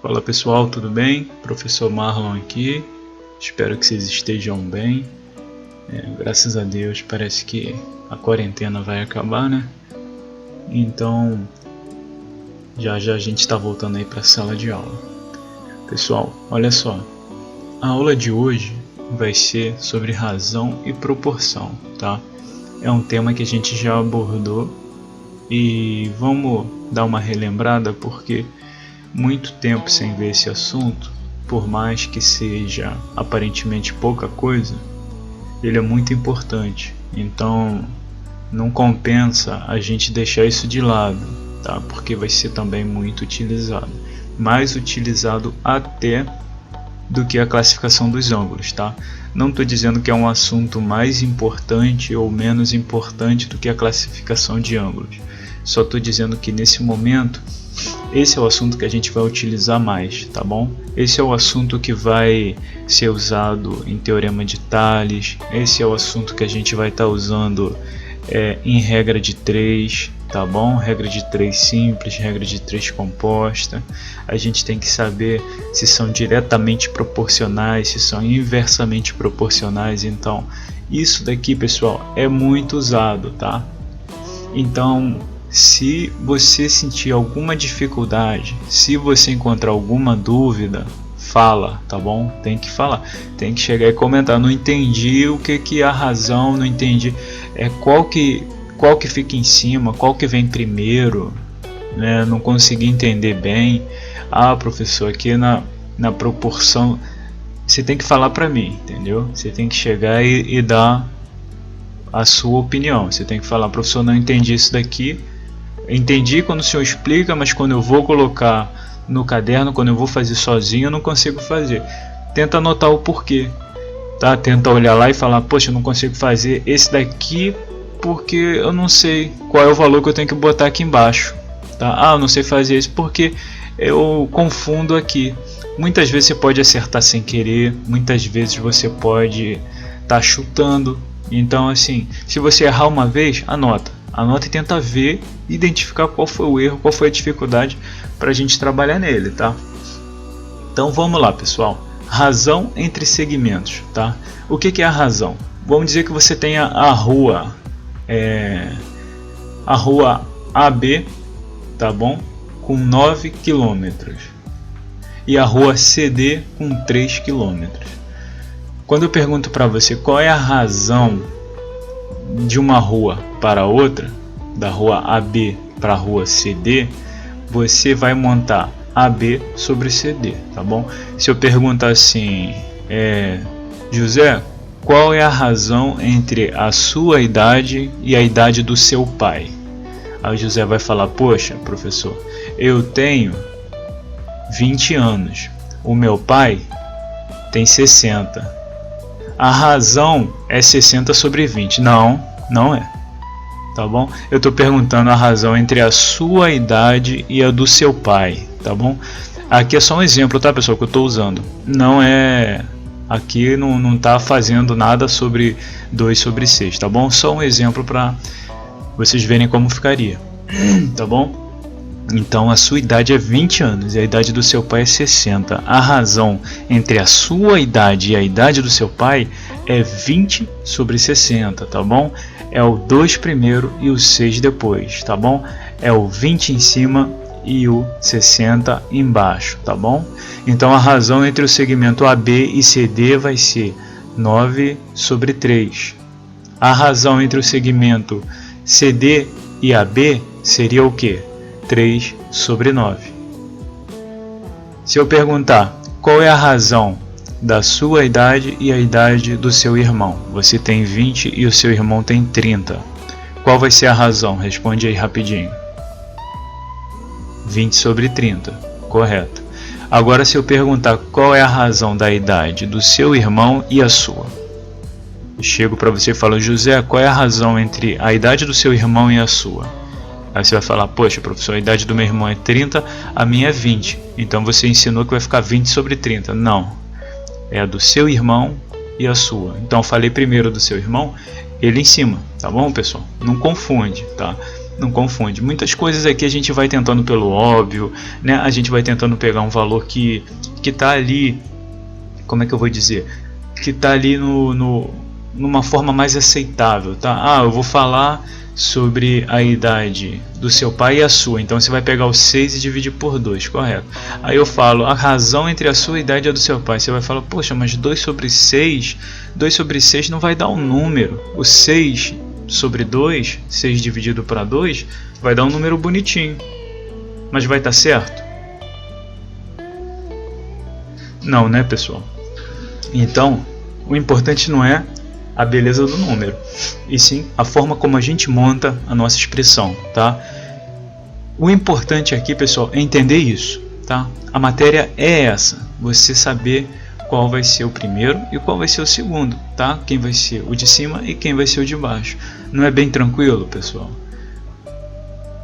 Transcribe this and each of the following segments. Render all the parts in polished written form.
Fala pessoal, tudo bem? Professor Marlon aqui, espero que vocês estejam bem. Graças a Deus, parece que a quarentena vai acabar, né? Então, já a gente está voltando aí para a sala de aula. Pessoal, olha só, a aula de hoje vai ser sobre razão e proporção, tá? É um tema que a gente já abordou e vamos dar uma relembrada porque muito tempo sem ver esse assunto, por mais que seja aparentemente pouca coisa, ele é muito importante. Então não compensa a gente deixar isso de lado, tá? Porque vai ser também muito utilizado, mais utilizado até do que a classificação dos ângulos, tá? Não estou dizendo que é um assunto mais importante ou menos importante do que a classificação de ângulos. Só estou dizendo que nesse momento esse é o assunto que a gente vai utilizar mais, tá bom? Esse é o assunto que vai ser usado em Teorema de Tales. Esse é o assunto que a gente vai estar usando em regra de 3, tá bom? Regra de 3 simples, regra de 3 composta. A gente tem que saber se são diretamente proporcionais, se são inversamente proporcionais. Então, isso daqui, pessoal, é muito usado, tá? Então, se você sentir alguma dificuldade, se você encontrar alguma dúvida, fala, tá bom? Tem que falar, tem que chegar e comentar. Não entendi o que é a razão, não entendi qual que fica em cima, qual que vem primeiro, né? Não consegui entender bem. Ah, professor, aqui na proporção, você tem que falar para mim, entendeu? Você tem que chegar e dar a sua opinião. Você tem que falar, professor, não entendi isso daqui. Entendi quando o senhor explica, mas quando eu vou colocar no caderno, quando eu vou fazer sozinho, eu não consigo fazer. Tenta anotar o porquê, tá? Tenta olhar lá e falar, poxa, eu não consigo fazer esse daqui porque eu não sei qual é o valor que eu tenho que botar aqui embaixo, tá? Ah, eu não sei fazer isso porque eu confundo aqui. Muitas vezes você pode acertar sem querer, muitas vezes você pode estar chutando. Então, assim, se você errar uma vez, anota e tenta ver, identificar qual foi o erro, qual foi a dificuldade para a gente trabalhar nele, tá? Então vamos lá, pessoal. Razão entre segmentos, tá? O que é a razão? Vamos dizer que você tenha a rua AB, tá bom? Com 9 km e a rua CD com 3 km. Quando eu pergunto para você qual é a razão de uma rua para outra, da rua AB para a rua CD, você vai montar AB sobre CD, tá bom? Se eu perguntar assim, José, qual é a razão entre a sua idade e a idade do seu pai? Aí o José vai falar, poxa, professor, eu tenho 20 anos, o meu pai tem 60. A razão é 60 sobre 20. Não é. Tá bom? Eu estou perguntando a razão entre a sua idade e a do seu pai. Tá bom? Aqui é só um exemplo, tá, pessoal, que eu estou usando. Não é... Aqui não está fazendo nada sobre 2 sobre 6. Tá bom? Só um exemplo para vocês verem como ficaria. Tá bom? Então a sua idade é 20 anos e a idade do seu pai é 60. A razão entre a sua idade e a idade do seu pai é 20 sobre 60, tá bom? É o 2 primeiro e o 6 depois, tá bom? É o 20 em cima e o 60 embaixo, tá bom? Então a razão entre o segmento AB e CD vai ser 9 sobre 3. A razão entre o segmento CD e AB seria o quê? 3 sobre 9. Se eu perguntar qual é a razão da sua idade e a idade do seu irmão, você tem 20 e o seu irmão tem 30. Qual vai ser a razão? Responde aí rapidinho. 20 sobre 30, correto. Agora se eu perguntar qual é a razão da idade do seu irmão e a sua, eu chego para você e falo, José, qual é a razão entre a idade do seu irmão e a sua? Aí você vai falar, poxa, professor, a idade do meu irmão é 30, a minha é 20. Então você ensinou que vai ficar 20 sobre 30. Não, é a do seu irmão e a sua. Então eu falei primeiro do seu irmão, ele em cima, tá bom, pessoal? Não confunde, tá? Não confunde. Muitas coisas aqui a gente vai tentando pelo óbvio, né? A gente vai tentando pegar um valor que tá ali, como é que eu vou dizer? Que tá ali numa forma mais aceitável, tá? Eu vou falar sobre a idade do seu pai e a sua, então você vai pegar o 6 e dividir por 2, correto? Aí eu falo a razão entre a sua idade e a do seu pai. Você vai falar, poxa, mas 2 sobre 6 não vai dar um número. O 6 sobre 2, 6 dividido para 2, vai dar um número bonitinho. Mas vai estar certo? Não, né, pessoal? Então, o importante não é a beleza do número, e sim a forma como a gente monta a nossa expressão, tá? O importante aqui, pessoal, é entender isso, tá? A matéria é essa, você saber qual vai ser o primeiro e qual vai ser o segundo, tá? Quem vai ser o de cima e quem vai ser o de baixo. Não é bem tranquilo, pessoal?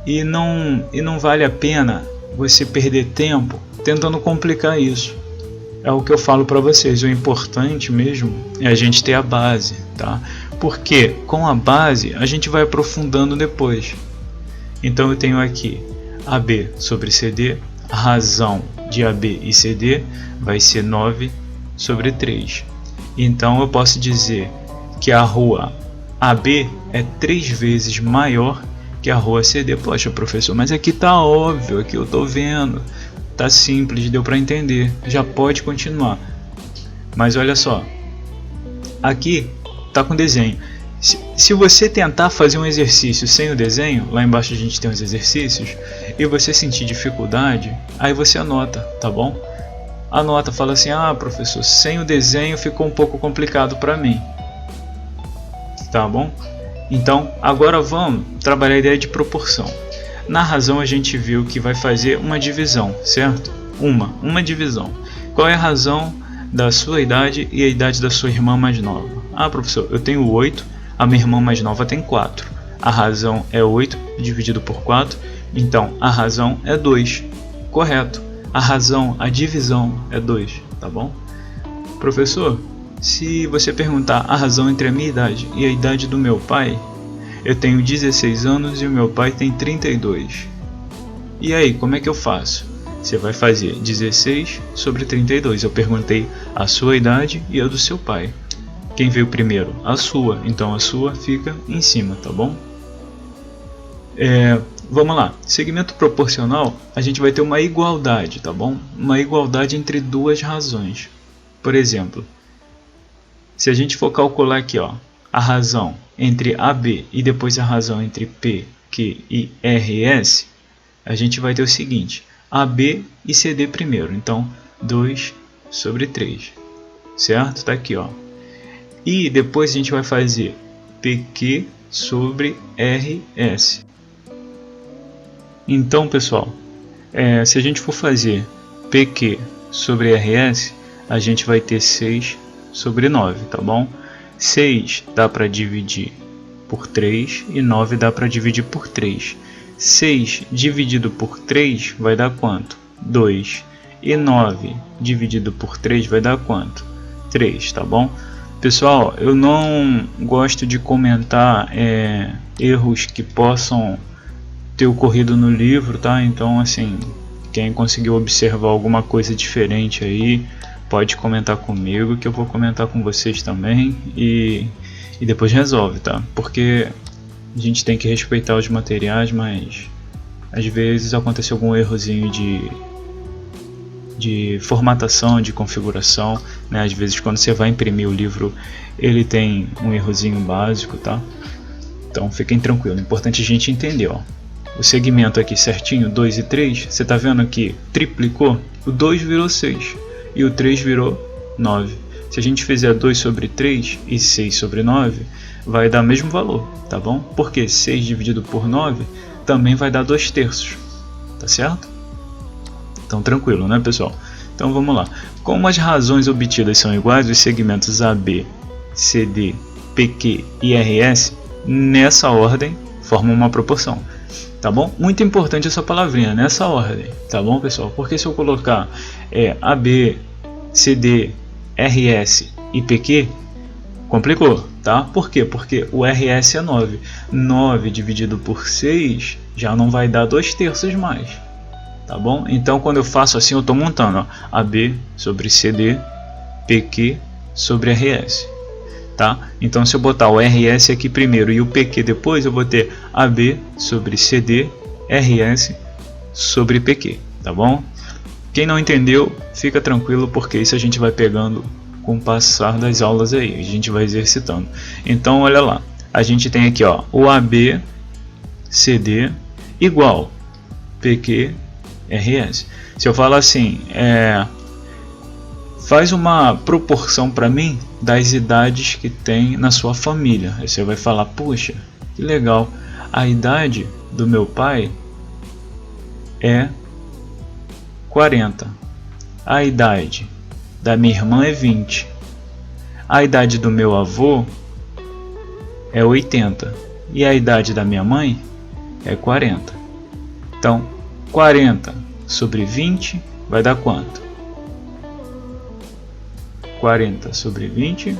E não vale a pena você perder tempo tentando complicar isso. É o que eu falo para vocês, o importante mesmo é a gente ter a base, tá? Porque com a base a gente vai aprofundando depois. Então eu tenho aqui AB sobre CD, a razão de AB e CD vai ser 9 sobre 3. Então eu posso dizer que a rua AB é 3 vezes maior que a rua CD. Poxa, professor, mas aqui tá óbvio, aqui eu tô vendo. Tá simples, deu para entender, já pode continuar. Mas olha só, aqui tá com desenho. Se você tentar fazer um exercício sem o desenho, lá embaixo a gente tem os exercícios, e você sentir dificuldade, aí você anota, tá bom? Anota, fala assim, professor, sem o desenho ficou um pouco complicado para mim, tá bom? Então agora vamos trabalhar a ideia de proporção. Na razão a gente viu que vai fazer uma divisão, certo? Uma divisão. Qual é a razão da sua idade e a idade da sua irmã mais nova? Professor, eu tenho 8, a minha irmã mais nova tem 4. A razão é 8 dividido por 4, então a razão é 2. Correto. A divisão é 2, tá bom? Professor, se você perguntar a razão entre a minha idade e a idade do meu pai, eu tenho 16 anos e o meu pai tem 32. E aí, como é que eu faço? Você vai fazer 16 sobre 32. Eu perguntei a sua idade e a do seu pai. Quem veio primeiro? A sua. Então a sua fica em cima, tá bom? Vamos lá. Segmento proporcional, a gente vai ter uma igualdade, tá bom? Uma igualdade entre duas razões. Por exemplo, se a gente for calcular aqui, a razão entre AB e depois a razão entre P, Q e R e S, a gente vai ter o seguinte, AB e CD primeiro, então 2 sobre 3, certo? Tá aqui, E depois a gente vai fazer PQ sobre RS. Então, pessoal, se a gente for fazer PQ sobre RS, a gente vai ter 6 sobre 9, tá bom? 6 dá para dividir por 3 e 9 dá para dividir por 3. 6 dividido por 3 vai dar quanto? 2. E 9 dividido por 3 vai dar quanto? 3, tá bom? Pessoal, eu não gosto de comentar erros que possam ter ocorrido no livro, tá? Então, assim, quem conseguiu observar alguma coisa diferente aí, pode comentar comigo que eu vou comentar com vocês também e depois resolve, tá? Porque a gente tem que respeitar os materiais, mas às vezes acontece algum errozinho de formatação, de configuração, né? Às vezes quando você vai imprimir o livro ele tem um errozinho básico, tá? Então fiquem tranquilos, o importante é a gente entender, o segmento aqui certinho, 2 e 3, você tá vendo que triplicou? O 2 virou 6 e o 3 virou 9. Se a gente fizer 2 sobre 3 e 6 sobre 9, vai dar o mesmo valor, tá bom? Porque 6 dividido por 9 também vai dar 2/3, tá certo? Então tranquilo, né, pessoal? Então vamos lá. Como as razões obtidas são iguais, os segmentos AB, CD, PQ e RS, nessa ordem, formam uma proporção. Tá bom? Muito importante essa palavrinha, nessa ordem, tá bom, pessoal? Porque se eu colocar AB, CD, RS e PQ, complicou, tá? Por quê? Porque o RS é 9. 9 dividido por 6 já não vai dar 2/3 mais, tá bom? Então quando eu faço assim, eu estou montando, ó, AB sobre CD, PQ sobre RS, tá? Então se eu botar o RS aqui primeiro e o PQ depois, eu vou ter AB sobre CD, RS sobre PQ, tá bom? Quem não entendeu, fica tranquilo, porque isso a gente vai pegando com o passar das aulas aí, a gente vai exercitando. Então olha lá, a gente tem aqui, ó, o AB CD igual PQ RS. Se eu falar assim, faz uma proporção para mim das idades que tem na sua família, aí você vai falar, puxa, que legal, a idade do meu pai é 40, a idade da minha irmã é 20, a idade do meu avô é 80 e a idade da minha mãe é 40. Então 40 sobre 20 vai dar quanto? 40 sobre 20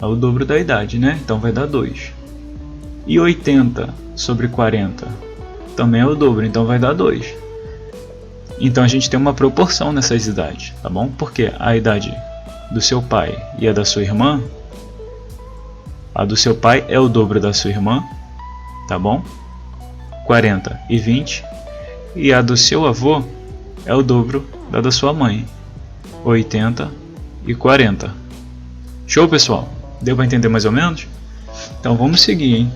é o dobro da idade, né? Então vai dar 2. E 80 sobre 40 também é o dobro, então vai dar 2. Então a gente tem uma proporção nessas idades, tá bom? Porque a idade do seu pai e a da sua irmã, a do seu pai é o dobro da sua irmã, tá bom? 40 e 20. E a do seu avô é o dobro da sua mãe, 80 e 40. Show, pessoal? Deu para entender mais ou menos? Então vamos seguir, hein?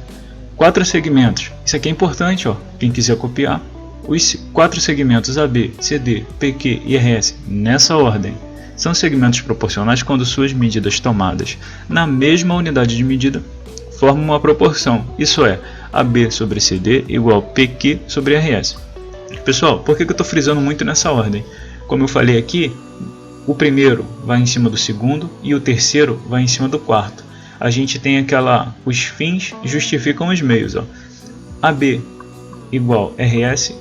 4 segmentos. Isso aqui é importante, ó. Quem quiser copiar, os 4 segmentos AB, CD, PQ e RS nessa ordem são segmentos proporcionais quando suas medidas tomadas na mesma unidade de medida formam uma proporção. Isso é, AB sobre CD igual PQ sobre RS. Pessoal, por que eu estou frisando muito nessa ordem? Como eu falei aqui, o primeiro vai em cima do segundo e o terceiro vai em cima do quarto. A gente tem os fins justificam os meios, ó. AB igual RS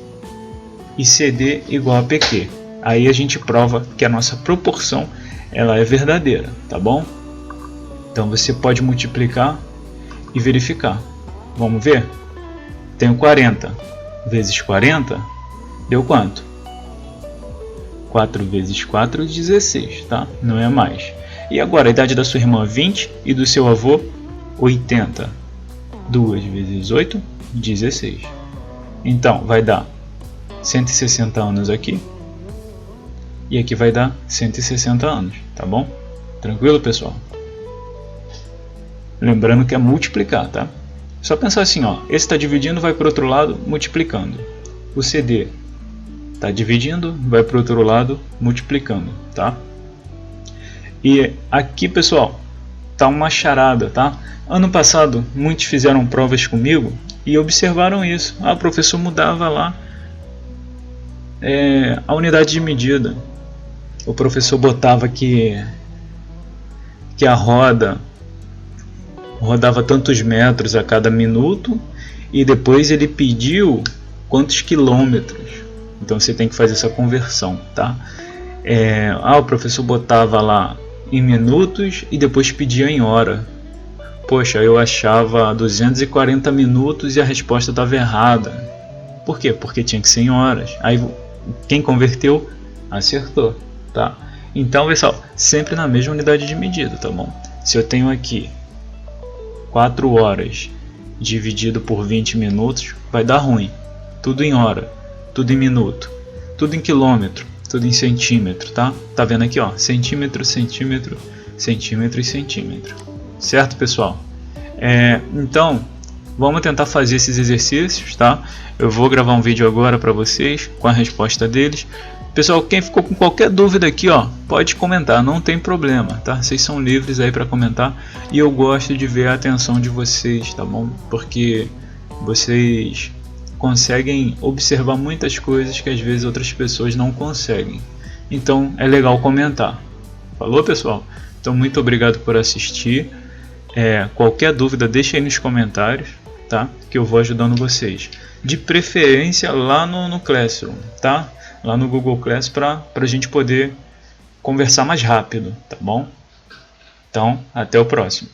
e CD igual a PQ. Aí a gente prova que a nossa proporção ela é verdadeira, tá bom? Então você pode multiplicar e verificar. Vamos ver? Tenho 40 vezes 40 deu quanto? 4 vezes 4, 16, tá? Não é mais. E agora a idade da sua irmã 20 e do seu avô 80. 2 vezes 8, 16. Então vai dar 160 anos aqui. E aqui vai dar 160 anos, tá bom? Tranquilo, pessoal? Lembrando que é multiplicar, tá? Só pensar assim, ó, esse está dividindo, vai para o outro lado, multiplicando. O CD está dividindo, vai para o outro lado, multiplicando, tá? E aqui, pessoal, tá uma charada, tá? Ano passado, muitos fizeram provas comigo e observaram isso. Ah, o professor mudava lá a unidade de medida. O professor botava que a roda rodava tantos metros a cada minuto e depois ele pediu quantos quilômetros. Então você tem que fazer essa conversão, tá? O professor botava lá em minutos e depois pedia em hora. Poxa, eu achava 240 minutos e a resposta estava errada. Por quê? Porque tinha que ser em horas. Aí quem converteu acertou, tá? Então, pessoal, sempre na mesma unidade de medida, tá bom? Se eu tenho aqui 4 horas dividido por 20 minutos, vai dar ruim. Tudo em hora, tudo em minuto, tudo em quilômetro, tudo em centímetro, tá? Tá vendo aqui, ó, centímetro, centímetro, centímetro e centímetro. Certo, pessoal? Então, vamos tentar fazer esses exercícios, tá? Eu vou gravar um vídeo agora para vocês com a resposta deles. Pessoal, quem ficou com qualquer dúvida aqui, ó, pode comentar, não tem problema, tá? Vocês são livres aí para comentar e eu gosto de ver a atenção de vocês, tá bom? Porque vocês conseguem observar muitas coisas que às vezes outras pessoas não conseguem. Então é legal comentar. Falou, pessoal? Então muito obrigado por assistir. Qualquer dúvida deixa aí nos comentários, tá? Que eu vou ajudando vocês. De preferência lá no Classroom, tá? Lá no Google Class para a gente poder conversar mais rápido, tá bom? Então, até o próximo.